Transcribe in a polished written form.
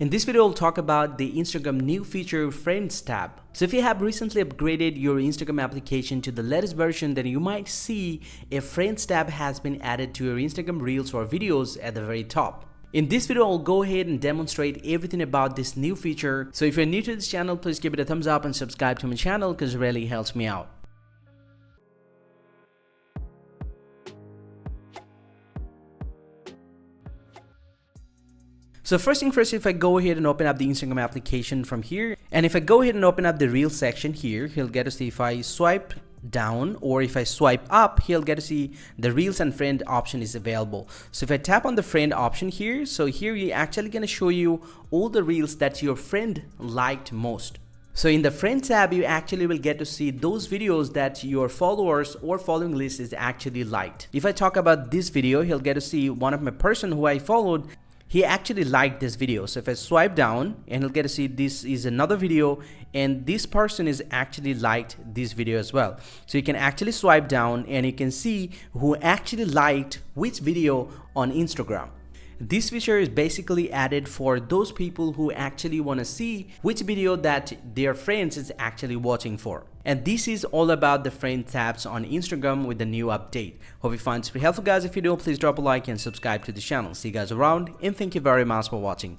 In this video, I'll talk about the Instagram new feature Friends tab. So if you have recently upgraded your Instagram application to the latest version, then you might see a Friends tab has been added to your Instagram Reels or videos at the very top. In this video, I'll go ahead and demonstrate everything about this new feature. So if you're new to this channel, please give it a thumbs up and subscribe to my channel because it really helps me out. So first thing first, if I go ahead and open up the Instagram application from here, and if I go ahead and open up the Reels section here, he'll get to see if I swipe down or if I swipe up, he'll get to see the Reels and Friend option is available. So if I tap on the Friend option here, so here you're actually going to show you all the Reels that your friend liked most. So in the Friends tab, you actually will get to see those videos that your followers or following list is actually liked. If I talk about this video, he'll get to see one of my person who I followed. He actually liked this video. So if I swipe down, and he'll get to see this is another video, and this person is actually liked this video as well. So you can actually swipe down and you can see who actually liked which video on Instagram. This feature is basically added for those people who actually want to see which video that their friends is actually watching for. And this is all about the Friend tabs on Instagram with the new update. Hope you find this very helpful, guys. If you do, please drop a like and subscribe to the channel. See you guys around, and thank you very much for watching.